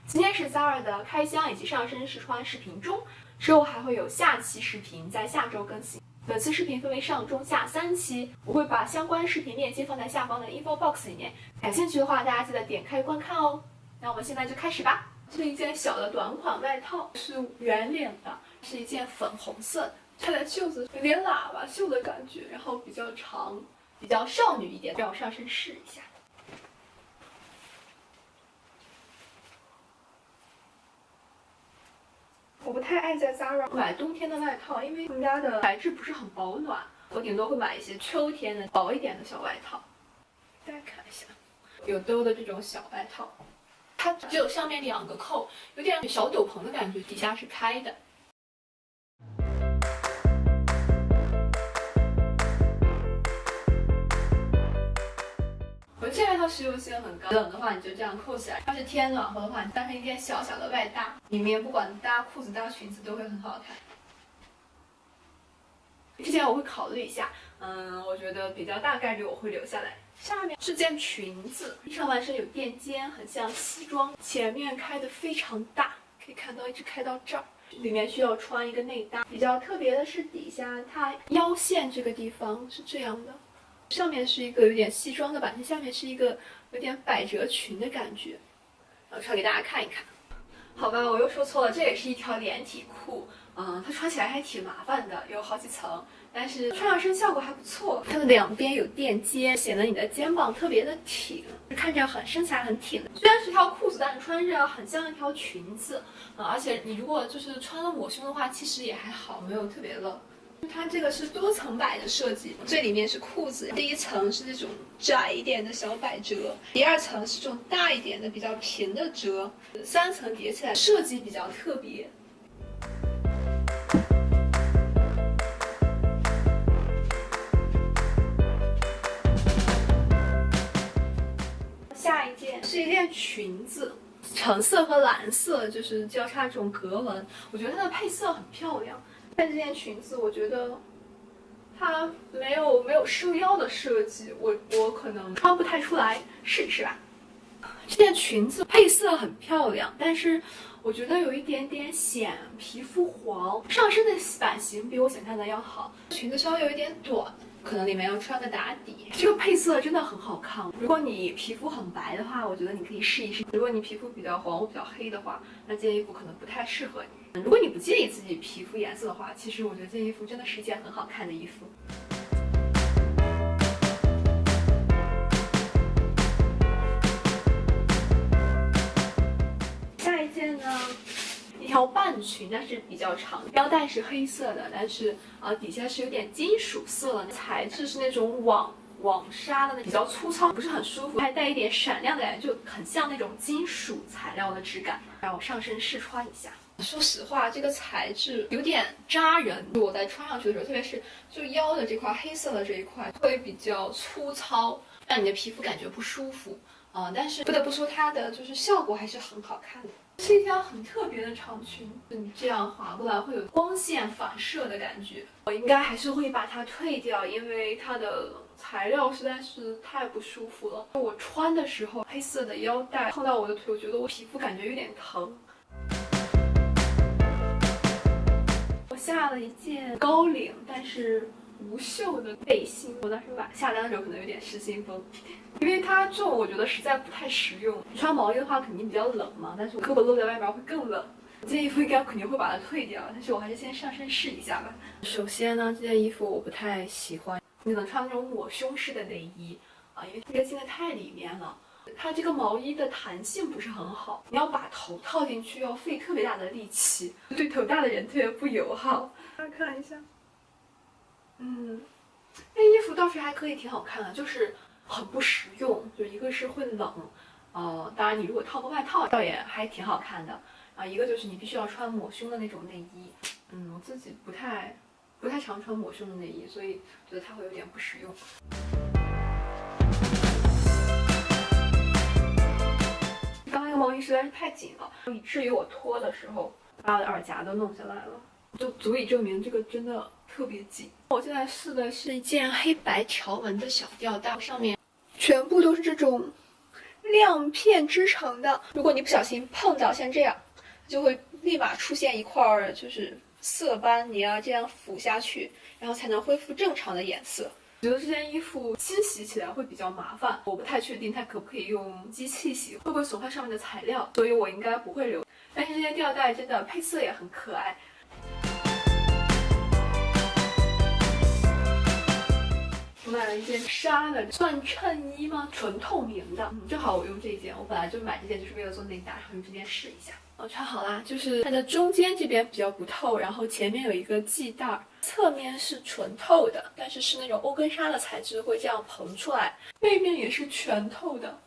今天是 Zara 的开箱以及上身试穿视频中，之后还会有下期视频在下周更新。本次视频分为上、中、下3期，我会把相关视频链接放在下方的 info box 里面，感兴趣的话大家记得点开观看哦。那我们现在就开始吧。这是一件小的短款外套，是圆领的，是一件粉红色的，它的袖子有点喇叭袖的感觉，然后比较长，比较少女一点。让我上身试一下。我不太爱在 Zara 买冬天的外套，因为他们家的材质不是很保暖，我顶多会买一些秋天的薄一点的小外套。大家看一下，有兜的这种小外套，它只有上面2个扣，有点小斗篷的感觉，底下是开的。这外套实用性很高，冷的话你就这样扣起来，要是天暖和的话，你当成一件小小的外搭，里面不管搭裤子搭裙子都会很好看。之前我会考虑一下，我觉得比较大概率我会留下来。下面是件裙子，上半身有垫肩，很像西装，前面开的非常大，可以看到一直开到这儿。里面需要穿一个内搭，比较特别的是底下它腰线这个地方是这样的。上面是一个有点西装的版型，下面是一个有点百褶裙的感觉，然后穿给大家看一看。好吧，我又说错了，这也是一条连体裤，它穿起来还挺麻烦的，有好几层，但是穿上身效果还不错。它的两边有垫肩，显得你的肩膀特别的挺，看着身材很挺的。虽然是条裤子，但是穿着很像一条裙子，而且你如果就是穿了抹胸的话，其实也还好，没有特别冷。它这个是多层摆的设计，最里面是裤子，第一层是这种窄一点的小百褶，第2层是这种大一点的比较平的褶，3层叠起来，设计比较特别。下一件是一件裙子，橙色和蓝色就是交叉这种格纹，我觉得它的配色很漂亮。但这件裙子我觉得它没有收腰的设计，我可能穿不太出来，试一试吧。这件裙子配色很漂亮，但是我觉得有一点点显皮肤黄，上身的版型比我想象的要好，裙子稍微有一点短，可能里面要穿个打底。这个配色真的很好看，如果你皮肤很白的话，我觉得你可以试一试。如果你皮肤比较黄或比较黑的话，那这件衣服可能不太适合你。如果你不介意自己皮肤颜色的话，其实我觉得这件衣服真的是一件很好看的衣服。下一件呢，一条半裙，但是比较长，腰带是黑色的，但是底下是有点金属色的，材质是那种网纱的，比较粗糙，不是很舒服，还带一点闪亮的感觉，就很像那种金属材料的质感。让我上身试穿一下。说实话，这个材质有点扎人，我在穿上去的时候，特别是就腰的这块黑色的这一块会比较粗糙，让你的皮肤感觉不舒服但是不得不说，它的就是效果还是很好看的。是一条很特别的长裙，你这样滑过来会有光线反射的感觉。我应该还是会把它退掉，因为它的材料实在是太不舒服了。我穿的时候，黑色的腰带碰到我的腿，我觉得我皮肤感觉有点疼。我下了一件高领但是无袖的背心，我当时下单的时候可能有点失心疯，因为它重，我觉得实在不太实用。穿毛衣的话肯定比较冷嘛，但是我胳膊露在外面会更冷。这件衣服应该肯定会把它退掉，但是我还是先上身试一下吧。首先呢，这件衣服我不太喜欢，你能穿那种抹胸式的内衣因为这个进的太里面了。它这个毛衣的弹性不是很好，你要把头套进去要费特别大的力气，对头大的人特别不友好。大家看一下，那衣服倒是还可以，挺好看的，就是很不实用。就一个是会冷，当然你如果套个外套倒也还挺好看的一个就是你必须要穿抹胸的那种内衣。我自己不太常穿抹胸的内衣，所以觉得它会有点不实用。刚才那个毛衣实在是太紧了，以至于我脱的时候把我的耳夹都弄下来了，就足以证明这个真的特别紧。我现在试的是一件黑白条纹的小吊带，上面全部都是这种亮片织成的。如果你不小心碰到像这样，就会立马出现一块就是色斑，你要这样抚下去，然后才能恢复正常的颜色。觉得这件衣服清洗起来会比较麻烦，我不太确定它可不可以用机器洗，会不会损坏上面的材料，所以我应该不会留。但是这件吊带真的配色也很可爱。我买了一件纱的，算衬衣吗？纯透明的，正好我用这件。我本来就买这件就是为了做内搭，然后用这件试一下。我穿好啦，就是它的中间这边比较不透，然后前面有一个系带，侧面是纯透的，但是是那种欧根纱的材质，会这样蓬出来。背面也是全透的。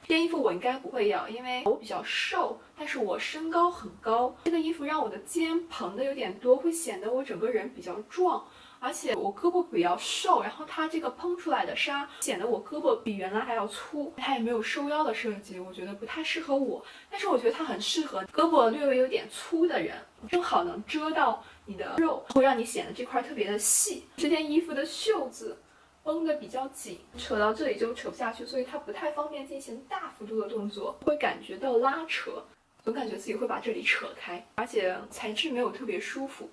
这件衣服我应该不会要，因为我比较瘦，但是我身高很高，这个衣服让我的肩蓬的有点多，会显得我整个人比较壮。而且我胳膊比较瘦，然后它这个蓬出来的纱显得我胳膊比原来还要粗，它也没有收腰的设计，我觉得不太适合我。但是我觉得它很适合胳膊略微有点粗的人，正好能遮到你的肉，会让你显得这块特别的细。这件衣服的袖子绷得比较紧，扯到这里就扯不下去，所以它不太方便进行大幅度的动作，会感觉到拉扯，总感觉自己会把这里扯开，而且材质没有特别舒服。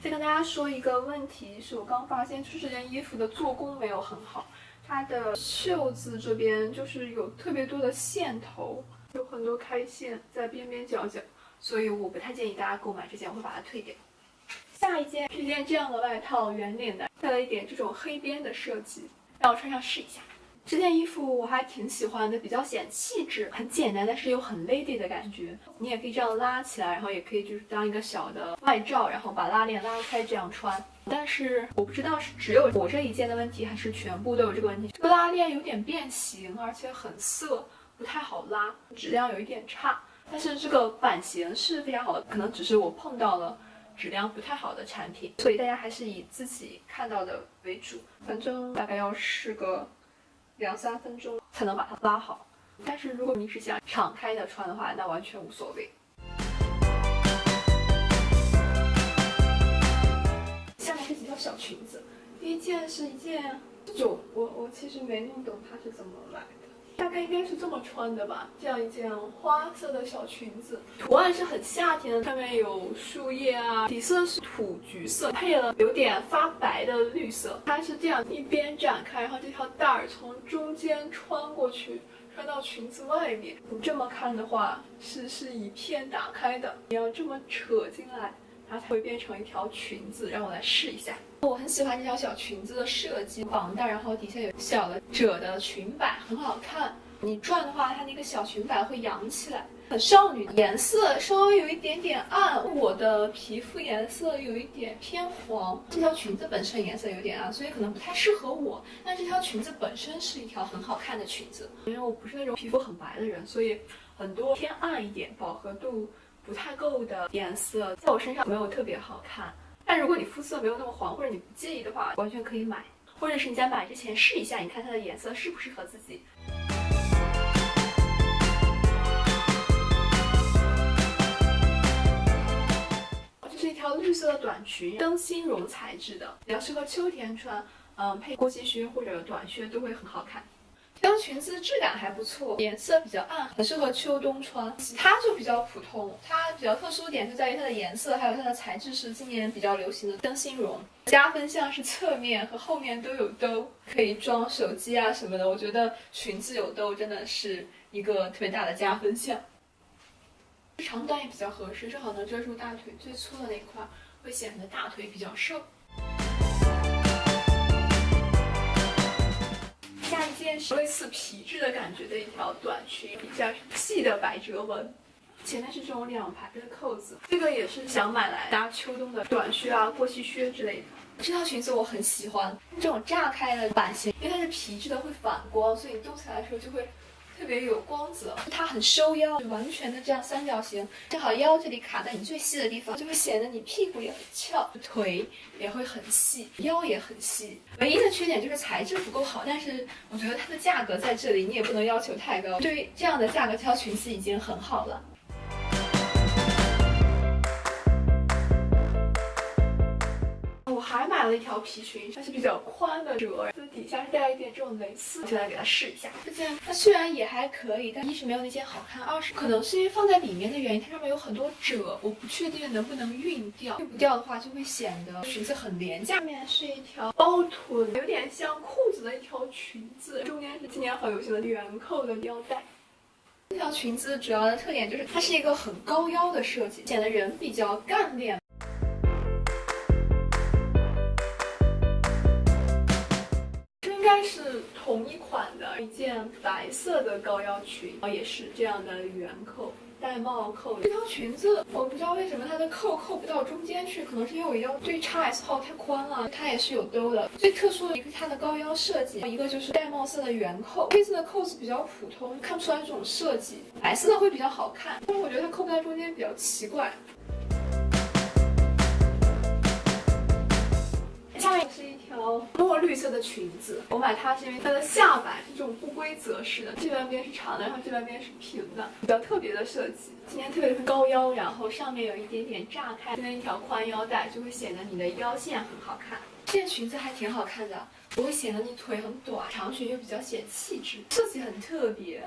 再跟大家说一个问题，是我刚发现，就是这件衣服的做工没有很好，它的袖子这边就是有特别多的线头，有很多开线在边边角角，所以我不太建议大家购买这件，我会把它退掉。下一件是一件这样的外套，圆领的，带了一点这种黑边的设计，让我穿上试一下。这件衣服我还挺喜欢的，比较显气质，很简单，但是又很 lady 的感觉。你也可以这样拉起来，然后也可以就是当一个小的外罩，然后把拉链拉开这样穿。但是我不知道是只有我这一件的问题，还是全部都有这个问题。这个拉链有点变形，而且很涩，不太好拉，质量有一点差。但是这个版型是非常好的，可能只是我碰到了质量不太好的产品，所以大家还是以自己看到的为主。反正大概要试个2-3分钟才能把它拉好，但是如果你是想敞开的穿的话，那完全无所谓。下面这几条小裙子，第一件是一件这种，我其实没弄懂它是怎么来的，大概应该是这么穿的吧，这样一件花色的小裙子，图案是很夏天的，上面有树叶啊，底色是土橘色，配了有点发白的绿色。它是这样一边展开，然后这条带儿从中间穿过去，穿到裙子外面。你这么看的话，是一片打开的，你要这么扯进来，它才会变成一条裙子。让我来试一下。我很喜欢这条小裙子的设计，绑带，然后底下有小的褶的裙摆，很好看。你转的话，它那个小裙摆会扬起来，很少女。颜色稍微有一点点暗，我的皮肤颜色有一点偏黄。这条裙子本身颜色有点暗，所以可能不太适合我。但这条裙子本身是一条很好看的裙子，因为我不是那种皮肤很白的人，所以很多偏暗一点、饱和度不太够的颜色，在我身上没有特别好看。但如果你肤色没有那么黄，或者你不介意的话，完全可以买，或者是你在买之前试一下，你看它的颜色适不适合自己。这是一条绿色的短裙，灯芯绒材质的，比较适合秋天穿，配过膝靴或者短靴都会很好看。这条裙子质感还不错，颜色比较暗，很适合秋冬穿。其他就比较普通，它比较特殊点就在于它的颜色，还有它的材质是今年比较流行的灯芯绒。加分项是侧面和后面都有兜，可以装手机啊什么的。我觉得裙子有兜真的是一个特别大的加分项。长短也比较合适，正好能遮住大腿最粗的那块，会显得大腿比较瘦。下一件是类似皮质的感觉的一条短裙，比较细的百褶纹，前面是这种2排的扣子。这个也是想买来搭秋冬的短靴啊、过膝靴之类的。这条裙子我很喜欢，这种炸开的版型，因为它是皮质的，会反光，所以你动起来的时候就会特别有光泽。它很收腰，完全的这样三角形，正好腰这里卡在你最细的地方，就会显得你屁股也很翘，腿也会很细，腰也很细。唯一的缺点就是材质不够好，但是我觉得它的价格在这里，你也不能要求太高。对于这样的价格，这条裙子已经很好了。我还买了一条皮裙，它是比较宽的褶，就底下是带一点这种蕾丝，就来给它试一下。这件它虽然也还可以，但一是没有那件好看，二是可能是因为放在里面的原因，它上面有很多褶，我不确定能不能熨掉，熨不掉的话就会显得裙子很廉价。下面是一条包臀，有点像裤子的一条裙子，中间是今年很流行的圆扣的腰带。这条裙子主要的特点就是它是一个很高腰的设计，显得人比较干练。这应该是同一款的一件白色的高腰裙，也是这样的圆扣。带帽扣，这条裙子我不知道为什么它的扣不到中间去，可能是因为我腰对 XS 号太宽了，它也是有兜的。最特殊的一个它的高腰设计，一个就是玳瑁色的圆扣，黑色的扣子比较普通，看不出来这种设计，白色的会比较好看，但是我觉得它扣不到中间比较奇怪。下面是一条墨绿色的裙子，我买它是因为它的下摆是这种不规则式的，这半边是长的，然后这半边是平的，比较特别的设计。今天特别是高腰，然后上面有一点点炸开，跟一条宽腰带，就会显得你的腰线很好看。这件裙子还挺好看的，不会显得你腿很短，长裙又比较显气质，设计很特别。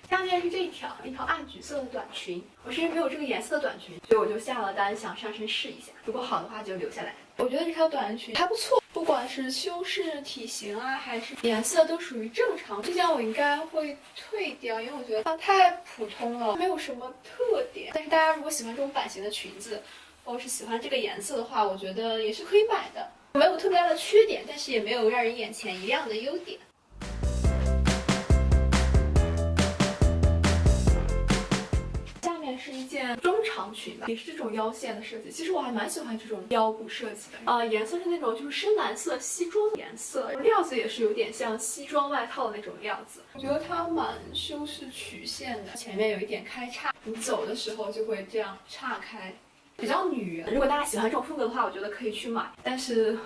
下面是这一条暗橘色的短裙，我是因为没有这个颜色的短裙，所以我就下了单，想上身试一下，如果好的话就留下来。我觉得这条短裙还不错，不管是修饰体型啊，还是颜色都属于正常。这件我应该会退掉，因为我觉得它太普通了，没有什么特点。但是大家如果喜欢这种版型的裙子，或者是喜欢这个颜色的话，我觉得也是可以买的，没有特别大的缺点，但是也没有让人眼前一亮的优点。是一件中长裙吧，也是这种腰线的设计。其实我还蛮喜欢这种腰部设计的。颜色是那种就是深蓝色西装颜色，料子也是有点像西装外套的那种料子。我觉得它蛮修饰曲线的，前面有一点开叉，你走的时候就会这样岔开，比较女人。如果大家喜欢这种风格的话，我觉得可以去买。但是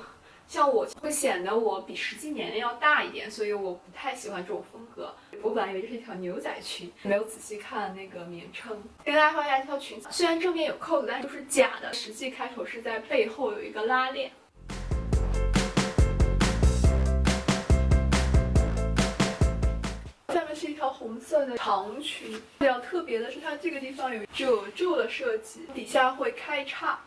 像我会显得我比实际年龄要大一点，所以我不太喜欢这种风格。我本来以为这是一条牛仔裙，没有仔细看那个名称。跟大家说一下这条裙子，虽然正面有扣子，但是都是假的，实际开头是在背后有一个拉链。下面是一条红色的长裙，比较特别的是它这个地方有褶皱的设计，底下会开叉。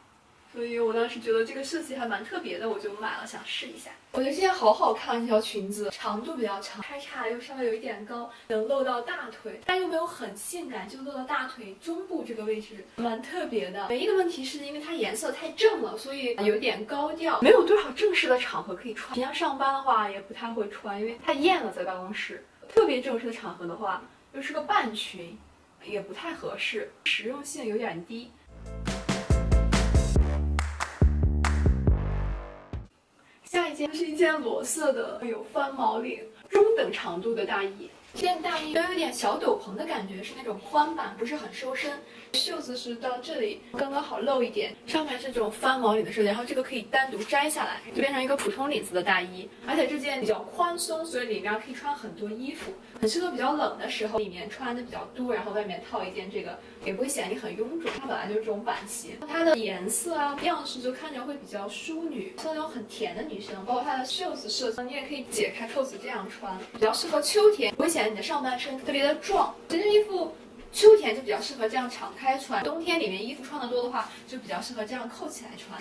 所以我当时觉得这个设计还蛮特别的，我就买了，想试一下。我觉得这件好好看，这条裙子长度比较长，开叉又稍微有一点高，能露到大腿，但又没有很性感，就露到大腿中部这个位置，蛮特别的。唯一的问题是因为它颜色太正了，所以有点高调，没有多少正式的场合可以穿。平常上班的话也不太会穿，因为太艳了，在办公室。特别正式的场合的话，又是个半裙，也不太合适，实用性有点低。下一件是一件裸色的，有翻毛领、中等长度的大衣。这件大衣有点小斗篷的感觉，是那种宽版，不是很收身。袖子是到这里，刚刚好露一点。上面是这种翻毛领的设计，然后这个可以单独摘下来，就变成一个普通领子的大衣。而且这件比较宽松，所以里面可以穿很多衣服，很适合比较冷的时候，里面穿的比较多，然后外面套一件这个，也不会显得你很臃肿。它本来就是这种版型，它的颜色啊、样式就看着会比较淑女，像那种很甜的女生。包括它的袖子设计，你也可以解开扣子这样穿，比较适合秋天，不会显得你的上半身特别的壮。这件衣服秋天就比较适合这样敞开穿，冬天里面衣服穿得多的话，就比较适合这样扣起来穿。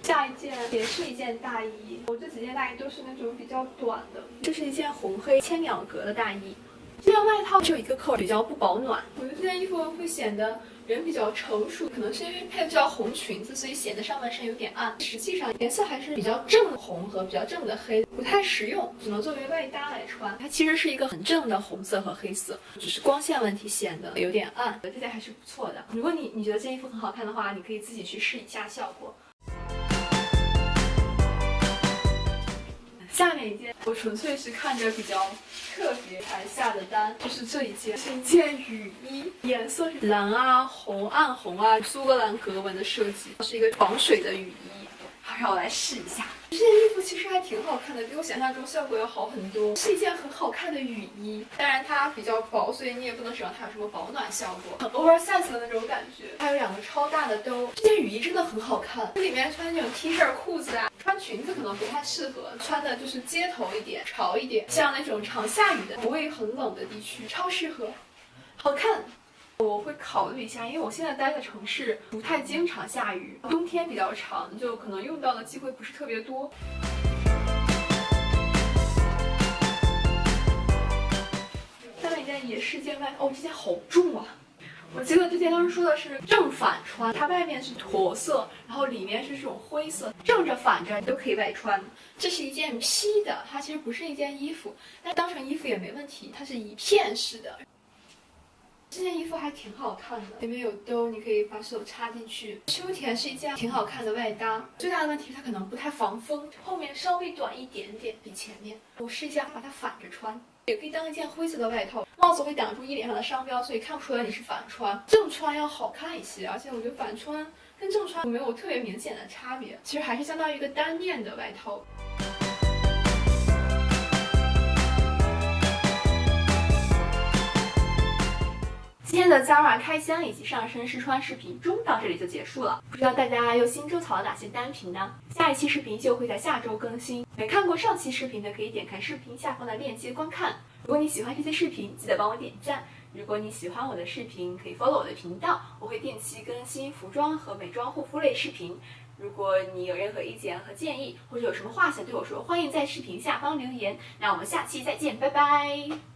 下一件也是一件大衣，我这几件大衣都是那种比较短的。这是一件红黑千鸟格的大衣，这件外套只有一个扣，比较不保暖。我觉得这件衣服会显得人比较成熟，可能是因为配的这条红裙子，所以显得上半身有点暗。实际上颜色还是比较正的红和比较正的黑，不太实用，只能作为外搭来穿。它其实是一个很正的红色和黑色，只是光线问题显得有点暗。这件还是不错的。如果你觉得这件衣服很好看的话，你可以自己去试一下效果。下面一件我纯粹是看着比较特别才下的单，就是这一件，是一件雨衣，颜色是蓝啊、红、暗红啊，苏格兰格纹的设计，是一个防水的雨衣。好，让我来试一下。这件衣服其实还挺好看的，比我想象中效果要好很多。是一件很好看的雨衣，当然它比较薄，所以你也不能指望它有什么保暖效果，很 oversize 的那种感觉。还有2个超大的兜。这件雨衣真的很好看，里面穿那种 T 恤、裤子啊，穿裙子可能不太适合，穿的就是街头一点、潮一点，像那种常下雨的、不会很冷的地区，超适合，好看。我会考虑一下，因为我现在待的城市不太经常下雨，冬天比较长，就可能用到的机会不是特别多。下面一件也是件外，哦，这件好重啊！我记得之前当时说的是正反穿，它外面是驼色，然后里面是这种灰色，正着反着都可以外穿。这是一件披的，它其实不是一件衣服，但当成衣服也没问题，它是一片式的。这件衣服还挺好看的，里面有兜，你可以把手插进去。秋天是一件挺好看的外搭，最大的问题是它可能不太防风，后面稍微短一点点比前面。我试一下把它反着穿，也可以当一件灰色的外套。帽子会挡住一脸上的商标，所以看不出来你是反穿。正穿要好看一些，而且我觉得反穿跟正穿没有特别明显的差别，其实还是相当于一个单面的外套。今天的 Zara 开箱以及上身试穿视频中到这里就结束了，不知道大家又新收藏了哪些单品呢？下一期视频就会在下周更新，没看过上期视频的可以点开视频下方的链接观看。如果你喜欢这些视频，记得帮我点赞。如果你喜欢我的视频，可以 follow 我的频道，我会定期更新服装和美妆护肤类视频。如果你有任何意见和建议，或者有什么话想对我说，欢迎在视频下方留言。那我们下期再见，拜拜。